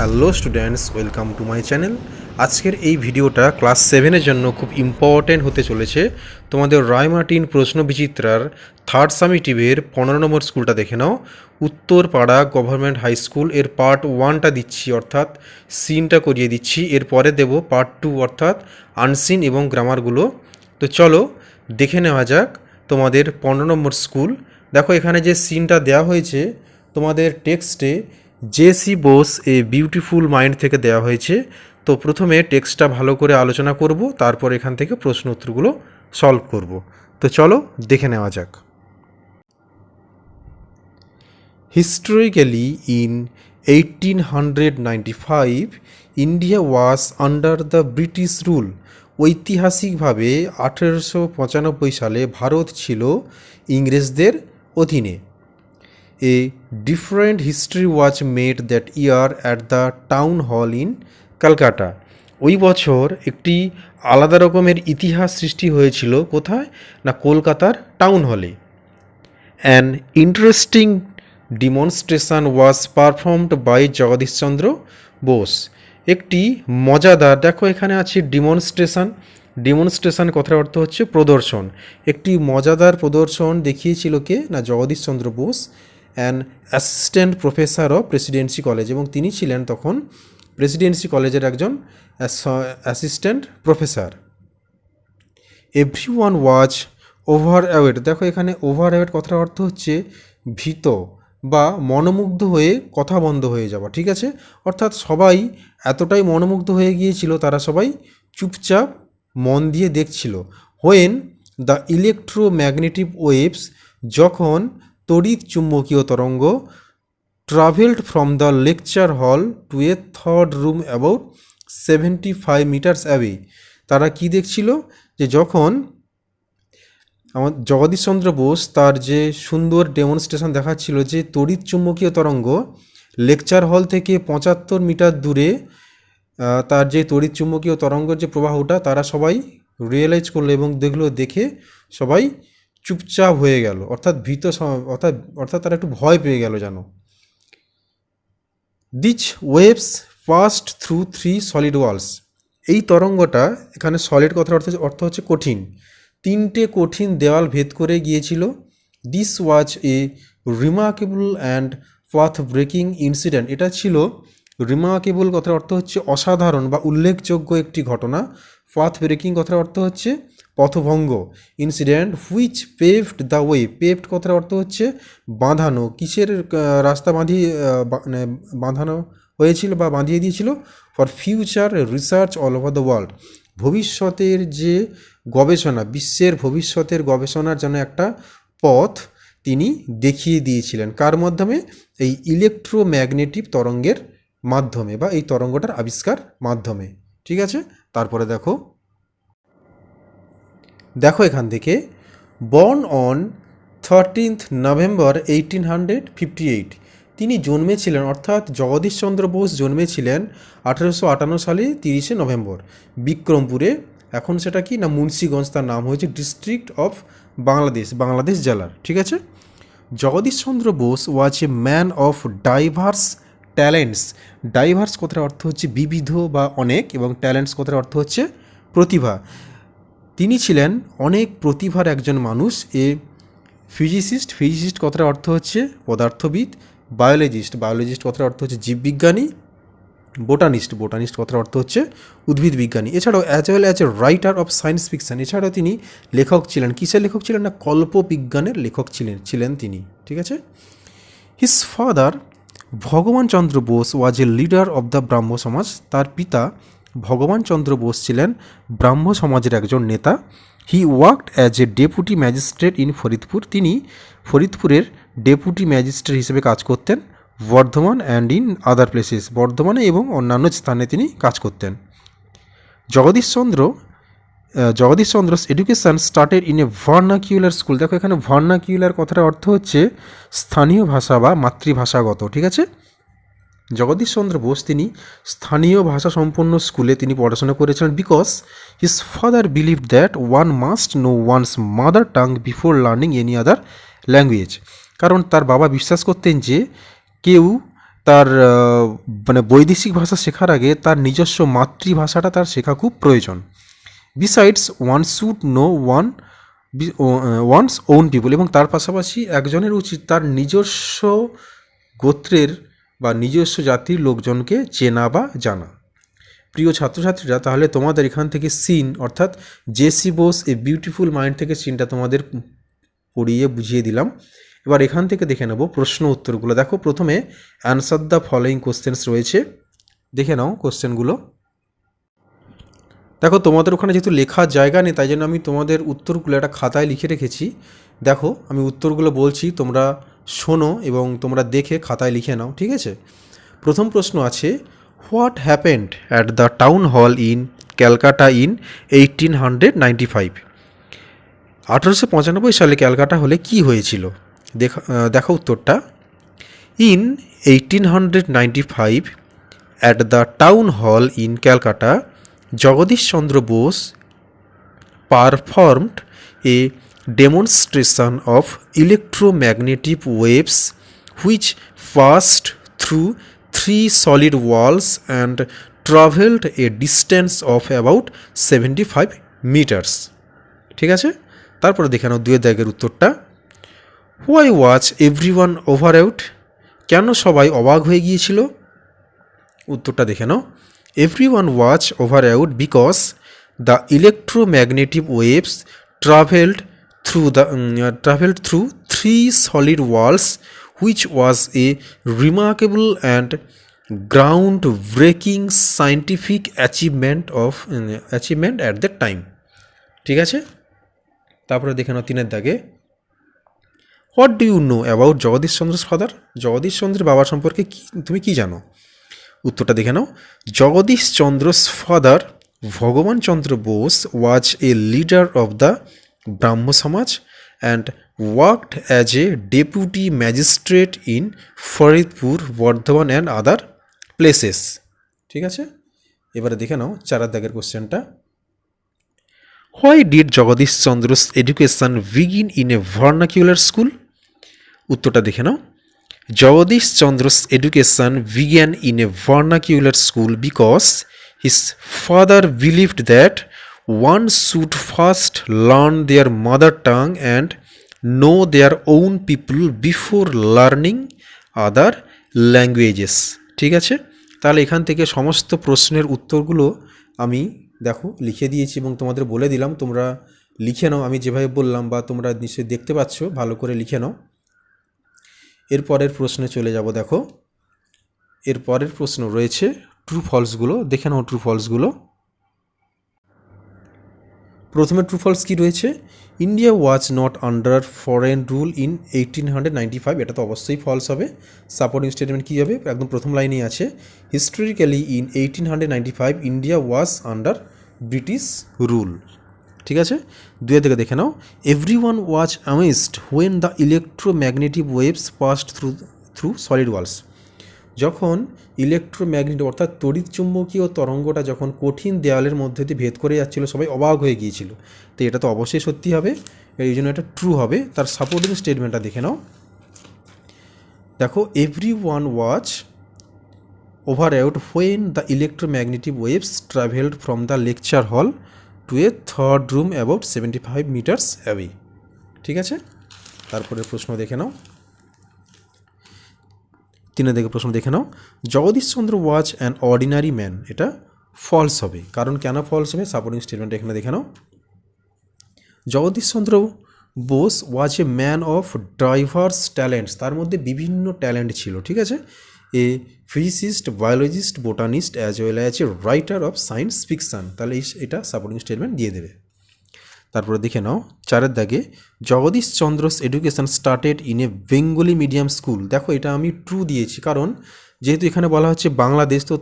Hello students, welcome to my channel. আজকের এই ভিডিওটা ক্লাস 7-এর জন্য খুব ইম্পর্টেন্ট হতে চলেছে। তোমাদের রায়মার্টিন প্রশ্ন বিচিত্রার থার্ড সামেটিভের 15 নম্বর স্কুলটা দেখে নাও। উত্তরপাড়া গভর্নমেন্ট হাই স্কুল এর পার্ট 1টা দিচ্ছি, অর্থাৎ সিনটা করিয়ে দিচ্ছি। এরপরে দেব পার্ট 2 অর্থাৎ আনসিন এবং গ্রামারগুলো। তো চলো দেখে নেওয়া যাক তোমাদের 15 নম্বর স্কুল। দেখো এখানে যে সিনটা দেওয়া হয়েছে তোমাদের টেক্সটে JC Bose a beautiful mind থেকে দেওয়া হয়েছে। তো প্রথমে টেক্সটটা ভালো করে আলোচনা করব, তারপর এখান থেকে প্রশ্ন উত্তরগুলো সলভ করব। তো চলো দেখে নেওয়া যাক। Historically in 1895 India was under the British rule. ঐতিহাসিকভাবে 1895 সালে ভারত ছিল ইংরেজদের অধীনে। A different history was made that year at the town hall in Kolkata. ওই বছর একটি আলাদা রকমের ইতিহাস সৃষ্টি হয়েছিল কোথায় না কলকাতার টাউন হলে। An interesting demonstration was performed by Jagadish Chandra Bose. একটি মজাদার, দেখো এখানে আছে ডিমনস্ট্রেশন। ডিমনস্ট্রেশন কথার অর্থ হচ্ছে প্রদর্শন। একটি মজাদার প্রদর্শন দেখিয়েছিল কে না Jagadish Chandra Bose, an assistant professor of Presidency College, এবং তিনি ছিলেন তখন প্রেসিডেন্সি কলেজের একজন assistant professor. Every one was over awed. দেখো এখানে ওভার অ্যাওয়েড কথার অর্থ হচ্ছে ভীত বা মনোমুগ্ধ হয়ে কথা বন্ধ হয়ে যাওয়া, ঠিক আছে। অর্থাৎ সবাই এতটাই মনোমুগ্ধ হয়ে গিয়েছিল, তারা সবাই চুপচাপ মন দিয়ে দেখছিল। হোয়েন দ্য ইলেকট্রোম্যাগনেটিক ওয়েভস, যখন তড়িৎ চুম্বকীয় তরঙ্গ travelled from the lecture hall to a third room about 75 metres away. তারা কি দেখছিল যে যখন আমার জগদীশচন্দ্র বোস তার যে সুন্দর ডেমনস্ট্রেশন দেখাচ্ছিল যে তড়িৎ চুম্বকীয় তরঙ্গ লেকচার হল থেকে 75 মিটার দূরে তার যে তড়িৎ চুম্বকীয় তরঙ্গের যে প্রবাহটা তারা সবাই রিয়েলাইজ করলো এবং দেখলো, দেখে সবাই চুপচাপ হয়ে গেল, অর্থাৎ ভীত, অর্থাৎ তারা একটু ভয় পেয়ে গেল যেন। These waves passed through 3 solid walls. এই তরঙ্গটা, এখানে সলিড কথার অর্থ হচ্ছে কঠিন, 3টে কঠিন দেওয়াল ভেদ করে গিয়েছিল। This was a remarkable and path breaking incident. এটা ছিল রিমার্কেবল কথার অর্থ হচ্ছে অসাধারণ বা উল্লেখযোগ্য একটি ঘটনা। পাথ ব্রেকিং কথার অর্থ হচ্ছে পথভঙ্গ। Incident which paved the way. Paved কথার অর্থ হচ্ছে বাঁধানো। কিসের রাস্তা বাঁধানো হয়েছিল বা বাঁধিয়ে দিয়েছিল? For future research all over the world. ভবিষ্যতের যে গবেষণা, বিশ্বের ভবিষ্যতের গবেষণার জন্য একটা পথ তিনি দেখিয়ে দিয়েছিলেন। কার মাধ্যমে? এই ইলেকট্রোম্যাগনেটিক তরঙ্গের মাধ্যমে বা এই তরঙ্গটার আবিষ্কার মাধ্যমে, ঠিক আছে। তারপরে দেখো এখান থেকে বর্ন অন 13th নভেম্বর 1858। তিনি জন্মেছিলেন, অর্থাৎ জগদীশচন্দ্র বোস জন্মেছিলেন 1858 সালে 30শে নভেম্বর বিক্রমপুরে। এখন সেটা কি না মুন্সিগঞ্জ, তার নাম হয়েছে ডিস্ট্রিক্ট অফ বাংলাদেশ জেলার, ঠিক আছে। Jagadish Chandra Bose was a man of diverse talents. Diverse কথার অর্থ হচ্ছে বিবিধ বা অনেক, এবং ট্যালেন্টস কথার অর্থ হচ্ছে প্রতিভা। তিনি ছিলেন অনেক প্রতিভার একজন মানুষ। এ ফিজিসিস্ট কথার অর্থ হচ্ছে পদার্থবিদ। বায়োলজিস্ট কথার অর্থ হচ্ছে জীববিজ্ঞানী। বোটানিস্ট কথার অর্থ হচ্ছে উদ্ভিদ বিজ্ঞানী। এছাড়াও as well as a writer of science fiction. এছাড়াও তিনি লেখক ছিলেন। কিসের লেখক ছিলেন না কল্পবিজ্ঞানের লেখক ছিলেন তিনি, ঠিক আছে। His father Bhagawan Chandra Bose was a leader of the Brahmo সমাজ। তার পিতা ভগবান চন্দ্র বোস ছিলেন ব্রাহ্ম সমাজের একজন নেতা। He worked as a deputy magistrate in Faridpur. তিনি ফরিদপুরের ডেপুটি ম্যাজিস্ট্রেট হিসেবে কাজ করতেন। Bardhaman and in other places. বর্ধমানে এবং অন্যান্য স্থানে তিনি কাজ করতেন। Jagadish Chandra's education started in a vernacular school. দেখো এখানে ভার্নাকিউলার কথার অর্থ হচ্ছে স্থানীয় ভাষা বা মাতৃভাষাগত, ঠিক আছে। জগদীশচন্দ্র বোস তিনি স্থানীয় ভাষা সম্পন্ন স্কুলে তিনি পড়াশোনা করেছিলেন। Because his father believe that one must know one's mother tongue before learning any other language. কারণ তার বাবা বিশ্বাস করতেন যে কেউ তার মানে বৈদেশিক ভাষা শেখার আগে তার নিজস্ব মাতৃভাষাটা তার শেখা খুব প্রয়োজন। Besides one should know one's own people, এবং তার পাশাপাশি একজনের উচিত তার নিজস্ব গোত্রের বা নিজস্ব জাতির লোকজনকে চেনা বা জানা। প্রিয় ছাত্রছাত্রীরা, তাহলে তোমাদের এখান থেকে সিন অর্থাৎ JC Bose a beautiful mind থেকে সিনটা তোমাদের পড়িয়ে বুঝিয়ে দিলাম। এবার এখান থেকে দেখে নেব প্রশ্ন উত্তরগুলো। দেখো, প্রথমে অ্যান্সার দ্য ফলোয়িং কোশ্চেন্স রয়েছে, দেখে নাও কোশ্চেনগুলো। দেখো, তোমাদের ওখানে যেহেতু লেখার জায়গা নেই, তাই জন্য আমি তোমাদের উত্তরগুলো একটা খাতায় লিখে রেখেছি। দেখো, আমি উত্তরগুলো বলছি, তোমরা শোনো এবং তোমরা দেখে খাতায় লিখে নাও, ঠিক আছে? প্রথম প্রশ্ন আছে, what happened at the town hall in Calcutta in 1895? 1895 সালে ক্যালকাটা হলে কি হয়েছিল? দেখো উত্তরটা। In 1895 at the town hall in Calcutta, Jagadish Chandra Bose performed a demonstration of electromagnetic waves which passed through three solid walls and traveled a distance of about 75 meters. ঠিক আছে, তারপরে দেখে নাও দুয়ের দাগের উত্তরটা। Why was everyone overawed? কেন সবাই অবাক হয়ে গিয়েছিল? উত্তরটা দেখে নাও। Everyone was overawed because the electromagnetic waves travelled through three solid walls which was a remarkable and ground breaking scientific achievement at that time. ঠিক আছে, তারপরে দেখে নাও তিনের দাগে। What do you know about Jagadish Chandra's father? Jagadish চন্দ্রের বাবা সম্পর্কে তুমি কি জানো? উত্তরটা দেখে নাও। Jagadish Chandra's father Bhagawan Chandra Bose was a leader of the Brahmo Samaj and worked as a deputy magistrate in Faridpur, Bardhaman and other places. ঠিক আছে, এবারে দেখে নাও চারের দাগের কোশ্চেনটা। Why did Jagadish Chandra's education begin in a vernacular school? উত্তরটা দেখে নাও। Jagadish Chandra's education began in a vernacular school because his father believed that one should first learn their mother tongue and know their on people before learning other languages. ঠিক আছে, তাহলে এখান থেকে সমস্ত প্রশ্নের উত্তরগুলো আমি দেখো লিখে দিয়েছি এবং তোমাদের বলে দিলাম, তোমরা লিখে নাও আমি যেভাবে বললাম, বা তোমরা নিশ্চয়ই দেখতে পাচ্ছ, ভালো করে লিখে নাও। এরপরের প্রশ্নে চলে যাব। দেখো, এরপরের প্রশ্ন রয়েছে ট্রু ফলসগুলো, দেখে নাও ট্রু ফলসগুলো। প্রথমে ট্রু ফলস কী রয়েছে? India was not under foreign rule in 1895, এটা তো অবশ্যই ফলস হবে। সাপোর্টিং স্টেটমেন্ট কী হবে? একদম প্রথম লাইনেই আছে, historically in 1895 India was under British rule. ঠিক আছে, দুয়ের দিকে দেখে নাও। Every one was amazed when the electromagnetic waves passed through solid walls. যখন ইলেকট্রোম্যাগনেটিক অর্থাৎ তড়িৎচুম্বকীয় তরঙ্গটা যখন কঠিন দেওয়ালের মধ্যে দিয়ে ভেদ করে যাচ্ছিল, সবাই অবাক হয়ে গিয়েছিল। তো এটা তো অবশ্যই সত্যি হবে, এই জন্য এটা ট্রু হবে। তার সাপোর্টিং স্টেটমেন্টটা দেখে নাও। দেখো, every one was overawed when the electromagnetic waves travelled from the lecture hall to a third room about 75 metres away. ঠিক আছে, তারপরে প্রশ্ন দেখে নাও। তিনের দিকে প্রশ্ন দেখে নাও। Jagadish Chandra was an ordinary man, এটা ফলস হবে। কারণ কেন ফলস হবে? সাপোর্টিং স্টেটমেন্ট এখানে দেখে নাও। Jagadish Chandra Bose was a man of diverse talents, তার মধ্যে বিভিন্ন ট্যালেন্ট ছিল। ঠিক আছে, a physicist, biologist, botanist as well as a writer of science fiction. তাহলে এটা সাপোর্টিং স্টেটমেন্ট দিয়ে দেবে। তারপরে দেখে নাও চারের দাগে, Jagadish Chandra's education started in a Bengali medium school. দেখো, এটা আমি ট্রু দিয়েছি, কারণ যেহেতু এখানে বলা হচ্ছে বাংলাদেশ, তো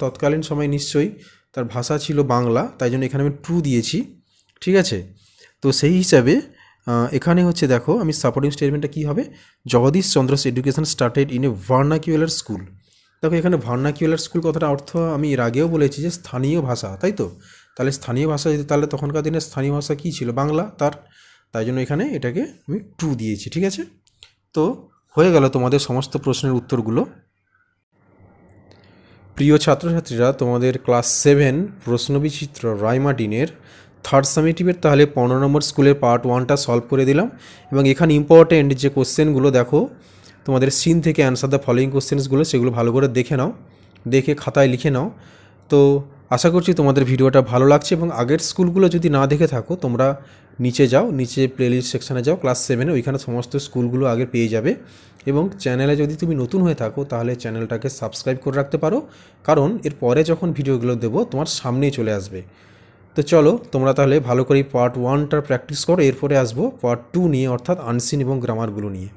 তৎকালীন সময় নিশ্চয়ই তার ভাষা ছিল বাংলা, তাই জন্য এখানে আমি ট্রু দিয়েছি। ঠিক আছে, তো সেই হিসাবে এখানে হচ্ছে দেখো, আমি সাপোর্টিং স্টেটমেন্টটা কী হবে? Jagadish Chandra's education started in a vernacular school. দেখো, এখানে ভার্নাকিউলার স্কুল কথাটা অর্থ আমি এর আগেও বলেছি যে স্থানীয় ভাষা, তাই তো? তাহলে স্থানীয় ভাষা যদি, তাহলে তখনকার দিনে স্থানীয় ভাষা কী ছিল? বাংলা। তাই জন্য এখানে এটাকে আমি ট্রু দিয়েছি। ঠিক আছে, তো হয়ে গেল তোমাদের সমস্ত প্রশ্নের উত্তরগুলো। প্রিয় ছাত্রছাত্রীরা, তোমাদের ক্লাস 7 প্রশ্নবিচিত্র রায়মার্টিনের থার্ড সামেটিভের তাহলে 15 নম্বর স্কুলের পার্ট 1টা সলভ করে দিলাম। এবং এখানে ইম্পর্টেন্ট যে কোশ্চেনগুলো দেখো, তোমাদের সিন থেকে অ্যান্সার দ্য ফলোয়িং কোশ্চেন্সগুলো, সেগুলো ভালো করে দেখে নাও, দেখে খাতায় লিখে নাও। তো আশা করছি তোমাদের ভিডিওটা ভালো লাগছে, এবং আগের স্কুলগুলো যদি না দেখে থাকো তোমরা নিচে যাও, নিচে প্লেলিস্ট সেকশানে যাও ক্লাস 7-এ, ওইখানে সমস্ত স্কুলগুলো আগে পেয়ে যাবে। এবং চ্যানেলে যদি তুমি নতুন হয়ে থাকো তাহলে চ্যানেলটাকে সাবস্ক্রাইব করে রাখতে পারো, কারণ এর পরে যখন ভিডিওগুলো দেবো তোমার সামনেই চলে আসবে। তো চলো তোমরা তাহলে ভালো করে পার্ট 1টার প্র্যাকটিস করো, এরপরে আসবো পার্ট 2 নিয়ে, অর্থাৎ আনসিন এবং গ্রামারগুলো নিয়ে।